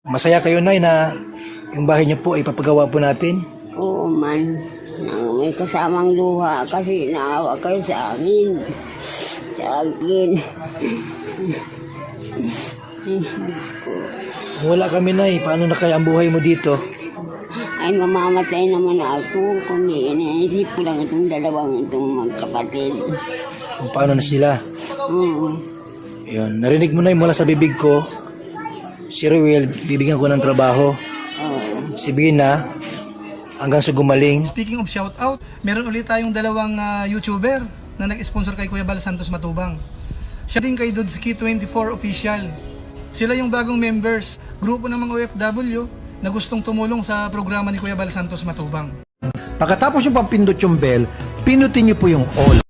Masaya kayo, Nay, na yung bahay niyo po ay papagawa po natin. Oo man, nang may kasamang luha kasi naawa kayo sa amin. Sa akin. Diyos ko. Kung wala kami, Nay, paano na kaya ang buhay mo dito? Ay mamamatay naman ako kung iniisip ko lang itong dalawang itong magkapatid. Kung paano na sila? Oo. Yun, narinig mo, Nay, mula sa bibig ko, si Ruel, bibigyan ko ng trabaho. Oo. Si Bina, hanggang sa gumaling. Speaking of shoutout, meron ulit tayong dalawang YouTuber na nag-sponsor kay Kuya Bal Santos Matubang. Siya din kay Dudski 24 Official. Sila yung bagong members, grupo ng mga OFW na gustong tumulong sa programa ni Kuya Bal Santos Matubang. Pagkatapos yung pampindot yung bell, pinutin niyo po yung all.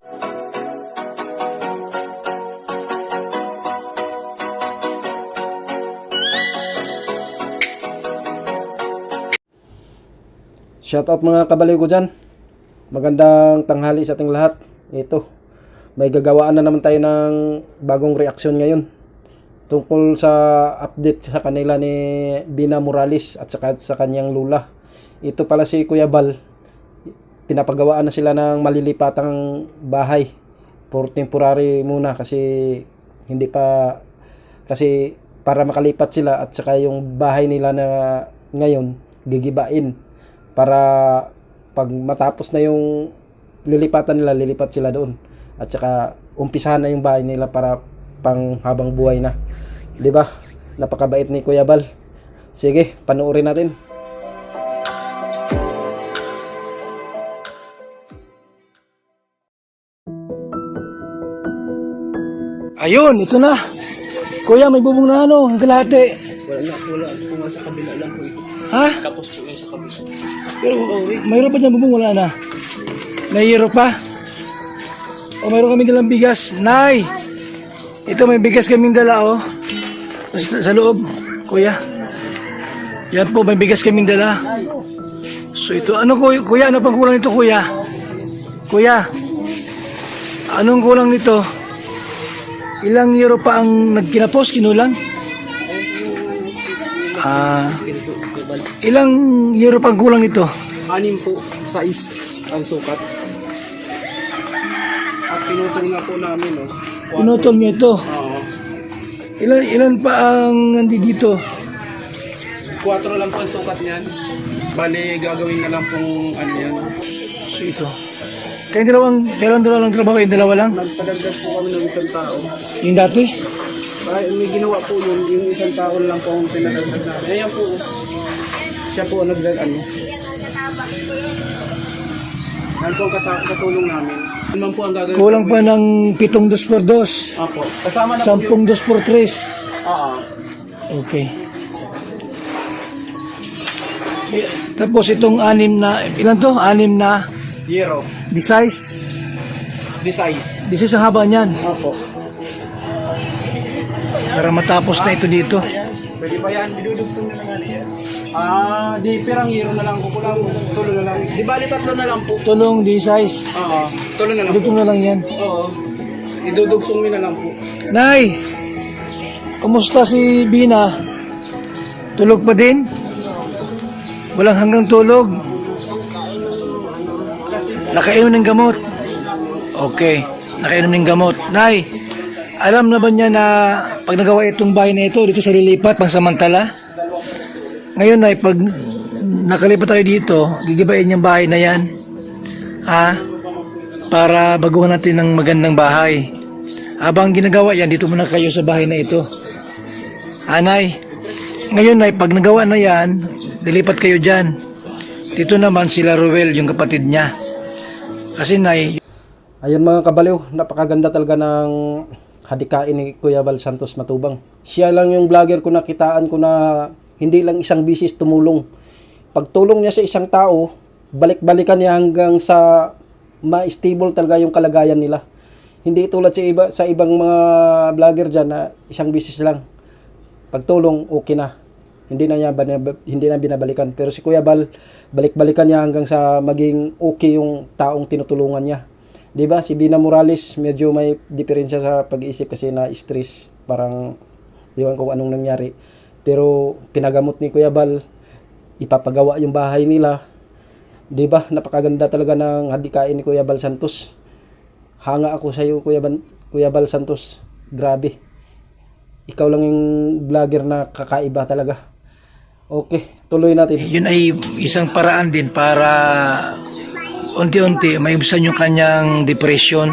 Shoutout mga kabaliw ko dyan. Magandang tanghali sa ating lahat. Ito, may gagawaan na naman tayo ng bagong reaksyon ngayon tungkol sa update sa kanila ni Bina Morales at saka sa kanyang lula. Ito pala si Kuya Bal. Pinapagawaan na sila ng malilipatang bahay for temporary muna kasi hindi pa kasi para makalipat sila at saka yung bahay nila na ngayon gigibain para pag matapos na yung lilipatan nila, lilipat sila doon. At saka umpisahan na yung bahay nila para pang habang buhay na. 'Di ba? Napakabait ni Kuya Bal. Sige, panoorin natin. Ayun, ito na. Kuya, may bubong na ano, ang kalahati. Wala po sa kabila lang po. Ha? Tapos po yung sa kabila. Pero mayroon pa dyan bubong, wala na. Nahihiro pa. O mayroon kami dalang bigas. Nay! Ito may bigas kaming dala, oh. Sa loob, kuya. Yan po, may bigas kaming dala. So ito, ano kuya, ano pang kulang nito, kuya? Kuya, anong kulang nito? Ilang euro pa ang nagkinapos, kinulang? Ilang euro pang kulang nito? 6 po, size ang sukat. At pinutol nga po namin, no? Pinutol niyo ito. Oo. Ilan pa ang nandito? 4 lang po ang sukat niyan. Bali, gagawin na lang pong ano yan. So ito. Kayong dalawa lang trabaho, kayong dalawa lang? Nagpadagdag po kami ng isang tao. Yung dati? May ginawa po yun, yung isang tao lang po ang pinadagdag namin. Ayan po, siya po ang ano. Yan po ang katulong namin. Yun man po ang gagawin. Kulang pa ng 7 2x2. Apo. Kasama na po 10 yung... 2x3. Oo. Okay. Tapos itong 6 na, ilan to? 6 na Zero. the size. The size. This is ang haba niyan. Opo. Para matapos na ito dito. Pwede ba yan? Didudugtong na lang yan. Di pirang hero na lang ko lang. Tulo na lang. Di bali 3 na lang po. Tulong the size. Oo. Tulo na lang po. Dugtong na lang yan. Oo. Idudugsong mo na lang po. Nay! Kumusta si Bina? Tulog pa din? Walang hanggang tulog? Nakainom ng gamot? Okay, nakainom ng gamot. Nay, alam na ba niya na pag nagawa itong bahay na ito, dito sa lilipat, pangsamantala? Ngayon, Nay, pag nakalipat tayo dito, gigibain yung bahay na yan. Ha? Para baguhan natin ng magandang bahay. Habang ginagawa yan, dito muna kayo sa bahay na ito. Nay, ngayon, Nay, pag nagawa na yan, lilipat kayo dyan. Dito naman sila Ruel, yung kapatid niya. Kasi Nay, Ayun mga kabaliw, napakaganda talaga ng hadikain ni Kuya Bal Santos Matubang. Siya lang yung vlogger ko nakitaan ko na hindi lang isang bisis tumulong. Pagtulong niya sa isang tao, balik-balikan niya hanggang sa ma-stable talaga yung kalagayan nila. Hindi tulad sa ibang mga vlogger dyan na isang bisis lang. Pagtulong, okay na. Hindi na binabalikan. Pero si Kuya Bal, balik-balikan niya hanggang sa maging okay yung taong tinutulungan niya. 'Di ba? Si Bina Morales medyo may diferensya sa pag-iisip kasi na stress, parang iwan ko anong nangyari. Pero pinagamot ni Kuya Bal, ipapagawa yung bahay nila. 'Di ba? Napakaganda talaga ng hadikain ni Kuya Bal Santos. Hanga ako sa iyo, Kuya Bal Santos. Grabe. Ikaw lang yung vlogger na kakaiba talaga. Okay, tuloy natin. Yun ay isang paraan din para unti-unti maibsan yung kanyang depression,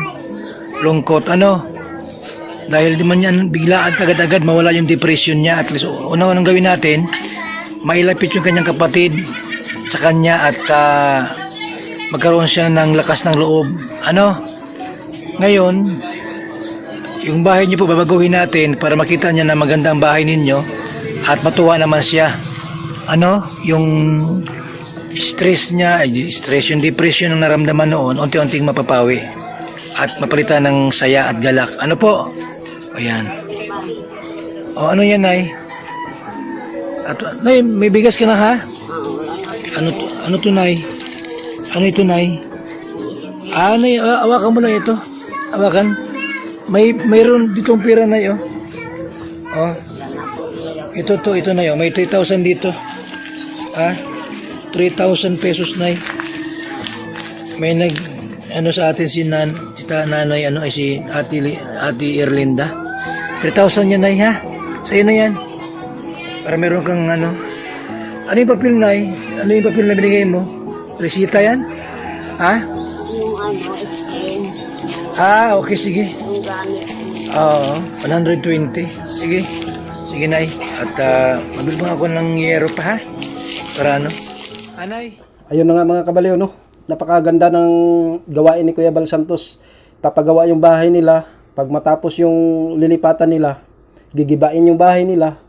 lungkot, ano. Dahil di man yan biglaan kagad-agad mawala yung depression niya. At least unang gawin natin, mailapit yung kanyang kapatid sa kanya at magkaroon siya ng lakas ng loob. Ano? Ngayon, yung bahay niyo po babaguhin natin para makita niya na magandang bahay ninyo at matuwa naman siya. Ano? Yung stress niya, stress, yung depression ng naramdaman noon, unti-unting mapapawi at mapalitan ng saya at galak. Ano po? Ayan. O ano yan, Nay? At, Nay, may bigas ka na, ha? Ano to, Nay? Ano ito, Nay? Nay, awakan mo lang ito. Awakan. Mayroon ditong pera, Nay, oh. Oh. Ito, Nay, oh. May 3,000 dito. 3,000 pesos, Nay. May sa atin si tita nanay, ay si Ate Erlinda. 3,000 yan, Nay, ha? Sa'yo na yan. Para meron kang Ano yung papel, Nay? Ano yung papel na binigay mo? Resita yan? Ha? Yung skin, Okay, sige. yung gamit. Oo, 120. Sige. Sige, Nay. At mabili pa ako ng yero pa, ha? Para ano? Anay. Ayun na nga mga kabaliw, no? Napakaganda ng gawain ni Kuya Bal Santos. Papagawa yung bahay nila. Pag matapos yung lilipatan nila, gigibain yung bahay nila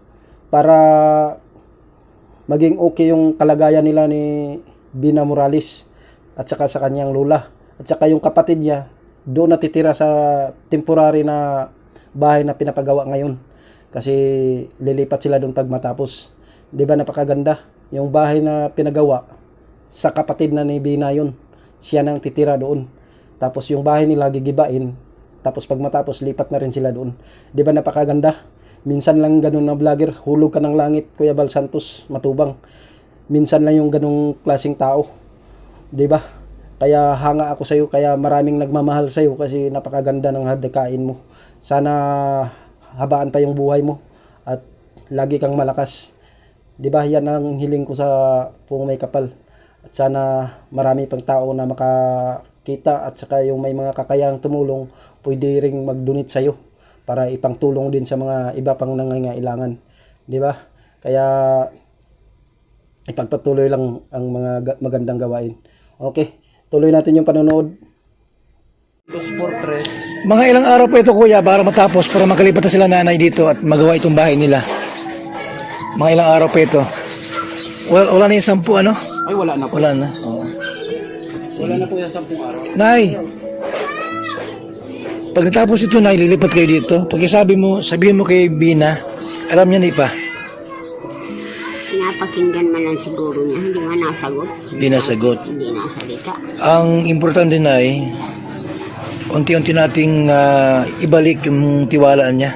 para maging okay yung kalagayan nila ni Bina Morales at saka sa kanyang lula. At saka yung kapatid niya, doon natitira sa temporary na bahay na pinapagawa ngayon. Kasi lilipat sila doon pag matapos. 'Di ba napakaganda? Yung bahay na pinagawa sa kapatid na ni Bina yun. Siya nang titira doon. Tapos yung bahay nila gigibain. Tapos pag matapos, lipat na rin sila doon. Di ba napakaganda? Minsan lang ganun na vlogger, hulog ka ng langit, Kuya Bal Santos, Matubang. Minsan lang yung ganung klaseng tao. Di ba? Kaya hanga ako sa'yo, kaya maraming nagmamahal sa'yo kasi napakaganda ng hadikain mo. Sana habaan pa yung buhay mo at lagi kang malakas. Di ba, yan ang hiling ko sa Puong May Kapal. At sana marami pang tao na makakita at saka yung may mga kakayang tumulong, pwede ring mag-donate sa'yo para ipangtulong din sa mga iba pang nangangailangan. Di ba? Kaya ipagpatuloy lang ang mga magandang gawain. Okay, tuloy natin yung panonood. Mga ilang araw pa ito, Kuya, para matapos, para makalipat na sila nanay dito at magawa itong bahay nila. Mga ilang araw pa ito. Wala na yung 10, ano? Ay, wala na po. Wala na. Oo. Wala na po yung 10 araw. Nay, pag natapos ito, Nay, lilipat kayo dito. Pag sabihin mo kay Bina, alam niya na ipa. Pinapakinggan man lang siguro niya, hindi man nasagot. Hindi nasagot. Hindi nasalita. Ang importante, Nay, unti-unti nating ibalik yung tiwalaan niya.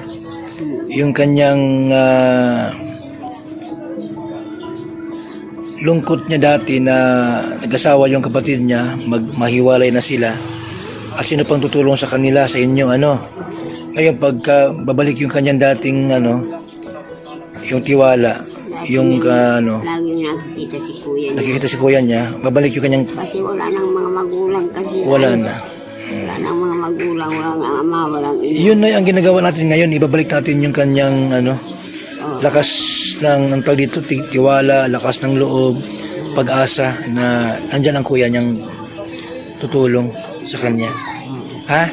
Yung kanyang lungkot niya dati na nag-asawa yung kapatid niya, mahiwalay na sila. At sino pang tutulong sa kanila, sa inyo, ano. Ngayon, pagka babalik yung kanyang dating, yung tiwala, yung, Lagi nakikita si kuya niya. nakikita si kuya niya, babalik yung kanyang, Kasi wala nang mga magulang kasi. wala na. Wala nang mga magulang, wala nang ama, walang ina. Yun na ang ginagawa natin ngayon, ibabalik natin yung kanyang, lakas ng, ang tawag dito, tiwala, lakas ng loob, pag-asa na andyan ang kuya niyang tutulong sa kanya. Ha?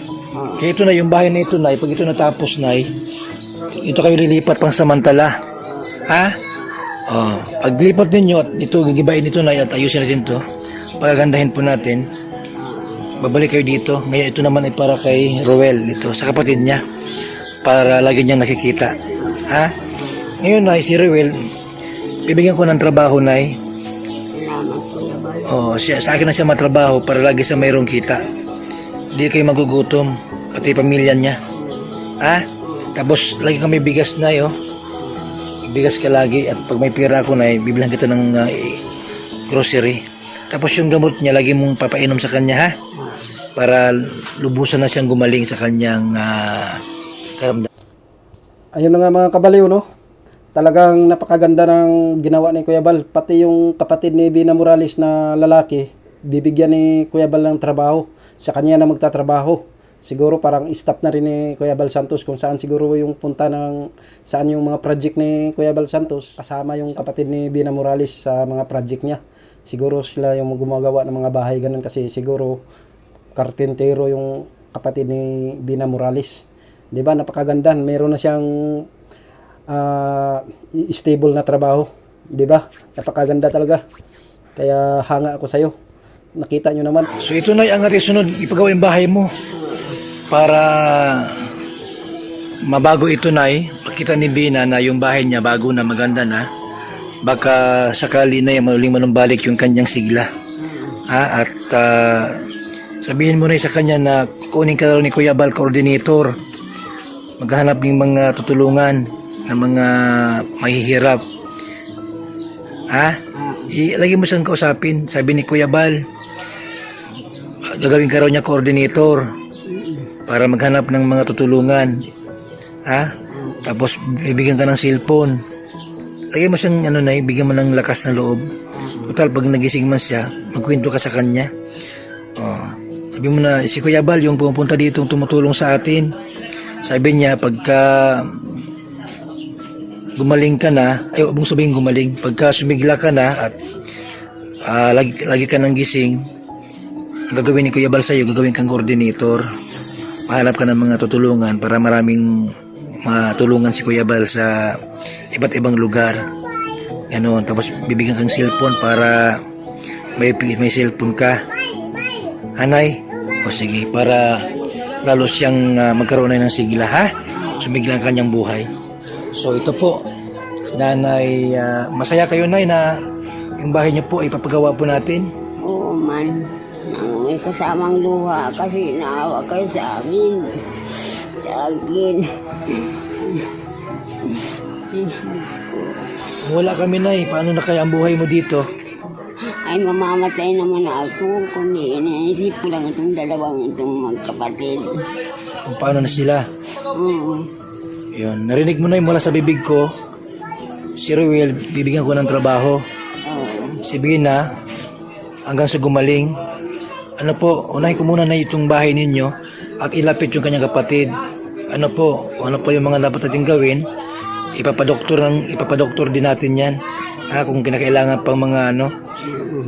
Kaya ito na, yung bahay na ito, Nay, pag ito natapos, Nay, ito kayo lilipat pang samantala. Ha? Paglipat ninyo at ito, gigibain ito, Nay, at ayusin natin ito, pagagandahin po natin, babalik kayo dito. Ngayon ito naman ay para kay Roel, ito, sa kapatid niya, para lagi niyang nakikita. Ha? Ngayon, Nay, si Roel, bibigyan ko ng trabaho, Nay. Salamat Kuya Bal. Sa akin na siya matrabaho para lagi sa mayroong kita. Hindi kayo magugutom, pati pamilya niya. Ha? Tapos, lagi kami bigas, Nay, bigas ka lagi at pag may pera ako na bibilang kita ng grocery. Tapos yung gamot niya lagi mong papainom sa kanya ha para lubusan na siyang gumaling sa kanyang karamdaman. Ayun na nga mga kabaliw, no? Talagang napakaganda ng ginawa ni Kuya Bal. Pati yung kapatid ni Bina Morales na lalaki, bibigyan ni Kuya Bal ng trabaho. Sa kanya na magtatrabaho. Siguro parang stop na rin ni Kuya Bal Santos kung saan siguro yung punta ng saan yung mga project ni Kuya Bal Santos. Kasama yung kapatid ni Bina Morales sa mga project niya. Siguro sila yung gumagawa ng mga bahay ganun kasi siguro karpentero yung kapatid ni Bina Morales. 'Di ba? Napakaganda. Meron na siyang stable na trabaho. 'Di ba? Napakaganda talaga. Kaya hanga ako sa iyo. Nakita nyo naman. So ito na ang ating sunod ipagawa yung bahay mo para mabago ito na pakita ni Bina na yung bahay niya bago na maganda na. Baka sakali na maling manumbalik yung kanyang sigla. At sabihin mo na sa kanya na kunin ka daw ni Kuya Bal coordinator. Maghanap ng mga tutulungan ng mga mahihirap. Lagi mo siyang kausapin. Sabi ni Kuya Bal, gagawin ka raw niya coordinator para maghanap ng mga tutulungan. Tapos bibigyan ka ng cellphone. Lagi mo siyang bigyan mo ng lakas na loob. Total pag nagising man siya, magkwento ka sa kanya. Sabi mo na si Kuya Bal yung pumunta dito tumutulong sa atin. Sabi niya pagka gumaling ka na, huwag mong sabihin gumaling, pagka sumigla ka na at lagi ka nang gising, ang gagawin ni Kuya Bal sa'yo, gagawin kang coordinator. Mahanap ka ng mga tutulungan para maraming matulungan si Kuya Bal sa iba't ibang lugar. Ganon. Tapos bibigyan kang cellphone para may cellphone ka. Hanay? O sige, para lalo siyang magkaroon na ng sigla, ha? Sumigla ang kanyang buhay. So ito po, Nanay, masaya kayo, Nay, na yung bahay niyo po ay papagawa po natin? Oo man. May kasamang luha kasi naawa kayo sa amin. Sa akin. Wala kami, Nay. Paano na kaya ang buhay mo dito? Ay, mamamatay naman ako. Kundi inaisip ko lang itong itong magkapatid. Kung paano na sila? Oo. Yun. Narinig mo, Nay, mula sa bibig ko, si Ruel, bibigyan ko ng trabaho. Oo. Si Bina, hanggang sa gumaling. Ano po, unahin ko muna na itong bahay ninyo at ilapit yung kanyang kapatid. Ano po yung mga dapat natin gawin? Ipapadoktor din natin yan. Kung kinakailangan pang mga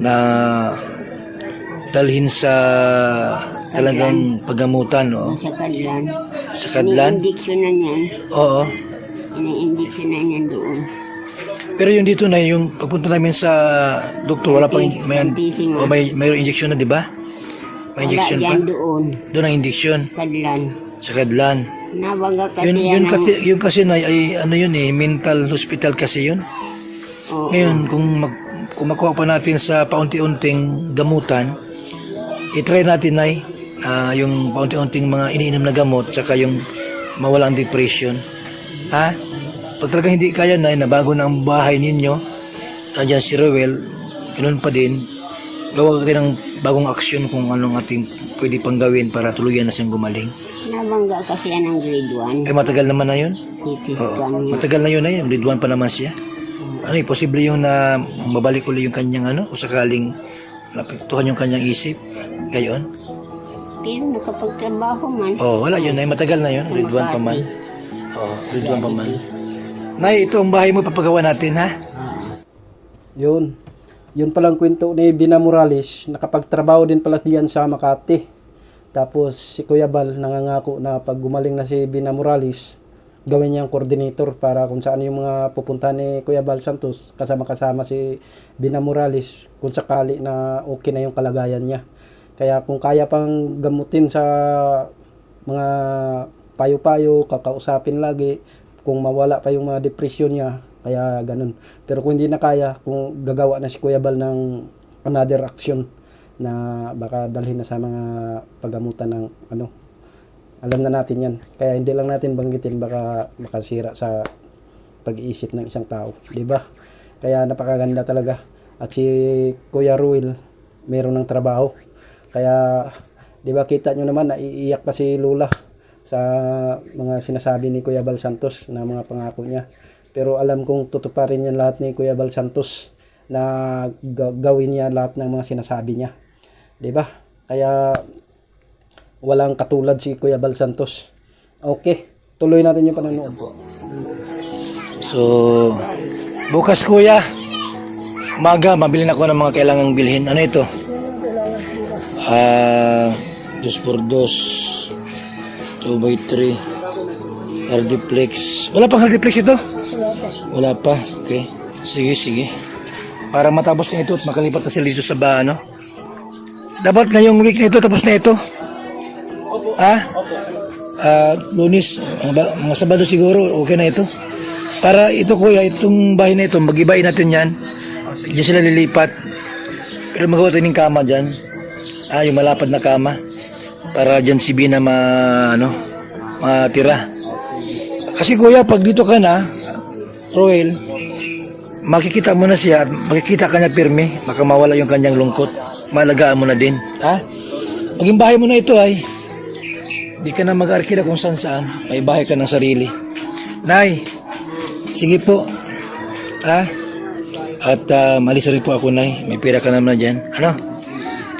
na dalhin sa talagang paggamutan. Sa Kadlan. Sa Kadlan? Ini-injection na niyan. Oo. Ini-injection na niyan doon. Pero yung dito na, yung pagpunta namin sa doktor, wala pang may injection na, di ba? May injection pa? Doon. Doon ang injection? Kadlan. Sa Kadlan. Nabangga kasi Yun kasi na, mental hospital kasi yun. Oo. Ngayon, kung makuha pa natin sa paunti-unting gamutan, itry natin na yung paunti-unting mga iniinom na gamot, tsaka yung mawalang depression. Pag talaga hindi kaya na bago na ang bahay ninyo, andyan si Rowel, ganun pa din, gawa ka ng bagong aksyon kung anong ating pwede pang gawin para tuluyan na siyang gumaling. Nabangga kasi yan ng grade 1. Matagal naman na yun. Titiskan niya. Matagal na yun grade 1 pa naman siya. Posible yung na mabalik ulit yung kanyang o sakaling napiktuhan yung kanyang isip. Gayon. Pero nakapagtrabaho man. Wala yun, matagal na yun. Grade 1 pa man. Grade 1 pa man. Nay, ito ang bahay mo, papagawa natin, ha? Yun. Yun palang kwento ni Bina Morales. Nakapagtrabaho din pala diyan sa Makati. Tapos si Kuya Bal nangangako na pag gumaling na si Bina Morales, gawin niyang coordinator para kung saan yung mga pupunta ni Kuya Bal Santos. Kasama-kasama si Bina Morales kung sakali na okay na yung kalagayan niya. Kaya kung kaya pang gamutin sa mga payo-payo, kakausapin lagi, kung mawala pa yung mga depression niya, kaya ganun. Pero kung hindi na kaya, kung gagawa na si Kuya Bal ng another action na baka dalhin na sa mga paggamutan ng alam na natin yan. Kaya hindi lang natin banggitin, baka makasira sa pag-iisip ng isang tao, 'di ba? Kaya napakaganda talaga. At si Kuya Ruel meron ng trabaho. Kaya 'di ba kita nyo naman naiiyak pa si Lola sa mga sinasabi ni Kuya Bal Santos na mga pangako niya. Pero alam kong tutuparin yan lahat ni Kuya Bal Santos na gawin niya lahat ng mga sinasabi niya. 'Di ba? Kaya walang katulad si Kuya Bal Santos. Okay, tuloy natin yung panonood po. So, bukas kuya, umaga, mabili na ako ng mga kailangang bilhin. Ano ito? 2x2, 2x3, Hardiplex. Wala pang Hardiplex ito? Wala pa. Okay. Sige. Para matapos na ito at makalipat na sila dito sa ano? Dapat ngayong week na ito, tapos na ito. Lunes, mga Sabado siguro, okay na ito. Para ito kuya, itong bahay na ito, mag-ibain natin yan. Diyan sila lilipat. Pero magawa tayo ng kama dyan. Yung malapad na kama. Para dyan si Bina matira. Kasi kuya, pag dito ka na, Roel, makikita mo na siya at makikita ka niya pirmi. Baka mawala yung kanyang lungkot. Malagaan mo na din. Maging bahay mo na ito ay. Di ka na mag-arkila kung saan. May bahay ka ng sarili. Nay, sige po. At malis rin po ako, Nay. May pera ka naman dyan.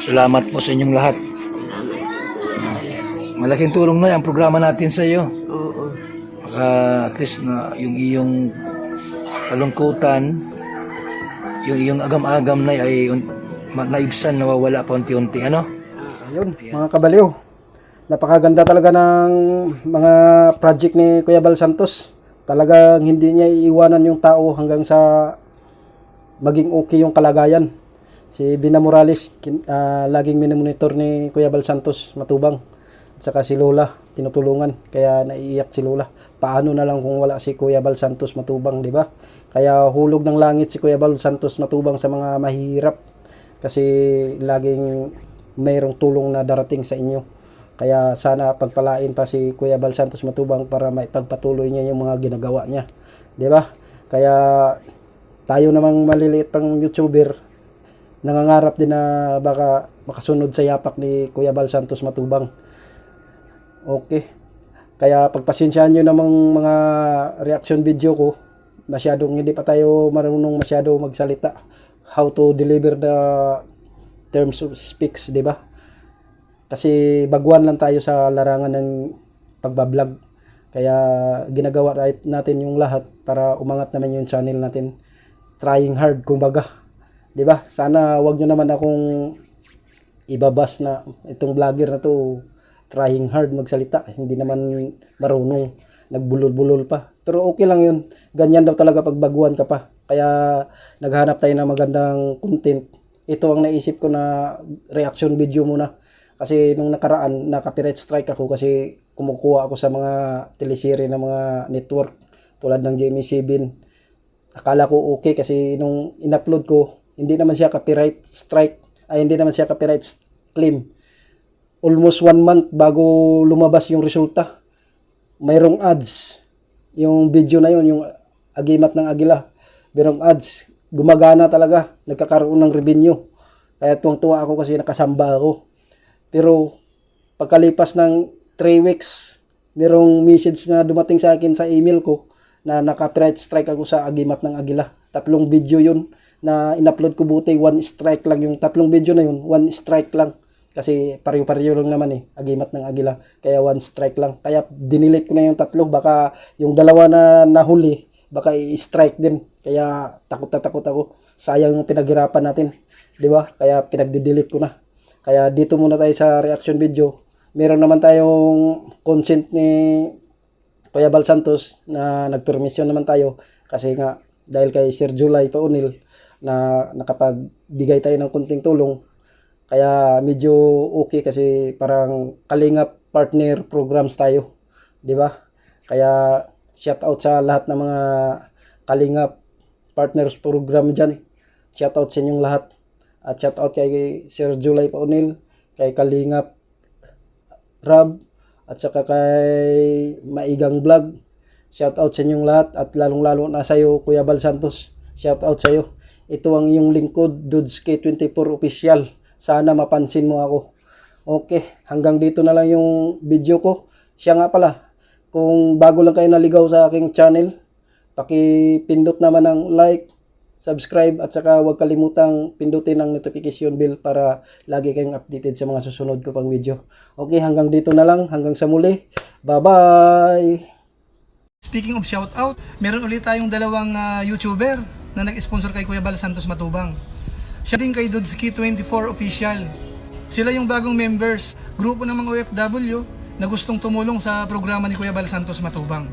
Salamat po sa inyong lahat. Malaking tulong na ang programa natin sa iyo. Oo. At least na yung iyong kalungkutan, yung iyong agam-agam na ay naibsan, nawawala pa unti-unti. Ayun, mga kabaliw. Napakaganda talaga ng mga project ni Kuya Bal Santos. Talagang hindi niya iiwanan yung tao hanggang sa maging okay yung kalagayan. Si Bina Morales, laging minomonitor ni Kuya Bal Santos Matubang. At saka si Lola, tinutulungan. Kaya naiiyak si Lola. Paano na lang kung wala si Kuya Bal Santos Matubang, di ba? Kaya hulog ng langit si Kuya Bal Santos Matubang sa mga mahihirap. Kasi laging mayroong tulong na darating sa inyo. Kaya sana pagpalain pa si Kuya Bal Santos Matubang para maipagpatuloy niya yung mga ginagawa niya. 'Di ba? Kaya tayo namang maliliit pang YouTuber, nangangarap din na baka makasunod sa yapak ni Kuya Bal Santos Matubang. Okay. Kaya pagpasensyahan niyo namang mga reaction video ko. Hindi pa tayo marunong masyado magsalita. How to deliver the terms of speaks, 'di ba? Kasi baguhan lang tayo sa larangan ng pagbablog. Kaya ginagawa natin yung lahat para umangat naman yung channel natin. Trying hard, kumbaga. 'Di ba? Sana wag niyo naman akong ibabas na itong vlogger na to trying hard magsalita. Hindi naman marunong, nagbulol-bulol pa. Pero okay lang 'yun. Ganyan daw talaga pag baguhan ka pa. Kaya naghanap tayo ng magandang content. Ito ang naisip ko na reaction video muna. Kasi nung nakaraan, naka-copyright strike ako kasi kumukuha ako sa mga teleserye ng mga network tulad ng GMA7. Akala ko okay kasi nung in-upload ko, hindi naman siya copyright strike, hindi naman siya copyright claim. Almost 1 month bago lumabas yung resulta. Mayroong ads. Yung video na yun, yung agimat ng agila. Mayroong ads. Gumagana talaga. Nagkakaroon ng revenue. Kaya tuwang-tuwa ako kasi nakasamba ako. Pero pagkalipas ng 3 weeks, merong message na dumating sa akin sa email ko na naka-copyright strike ako sa agimat ng agila. 3 video yun na in-upload ko, buti 1 strike lang yung 3 video na yun, 1 strike lang. Kasi pareho-pareho lang naman agimat ng agila. Kaya 1 strike lang. Kaya dinilit ko na yung 3, baka yung 2 na nahuli, baka i-strike din. Kaya takot ako. Sayang yung pinaghirapan natin. 'Di ba? Kaya pinagdi-delete ko na. Kaya dito muna tayo sa reaction video. Meron naman tayong consent ni Kuya Bal Santos na nagpermisyon naman tayo. Kasi nga dahil kay Sir July Paunil na nakapagbigay tayo ng kunting tulong. Kaya medyo okay kasi parang kalingap partner programs tayo. 'Di ba? Kaya shout out sa lahat ng mga kalingap partners program dyan. Shout out sa inyong lahat. At shout out kay Sir July Paunil, kay Kalingap Rab, at saka kay Maigang Vlog, Shout out sa inyong lahat at lalong-lalo na sa iyo, Kuya Bal Santos. Shout out sa iyo. Ito ang iyong lingkod, Dudski24 Official. Sana mapansin mo ako. Okay, hanggang dito na lang yung video ko. Siya nga pala, kung bago lang kayo naligaw sa aking channel, pakipindot naman ng like, subscribe at saka huwag kalimutang pindutin ang notification bell para lagi kayong updated sa mga susunod ko pang video. Okay, hanggang dito na lang. Hanggang sa muli. Bye-bye! Speaking of shoutout, meron ulit tayong dalawang YouTuber na nag-sponsor kay Kuya Bal Santos Matubang. Siya din kay Dudski24 Official. Sila yung bagong members, grupo ng mga OFW na gustong tumulong sa programa ni Kuya Bal Santos Matubang.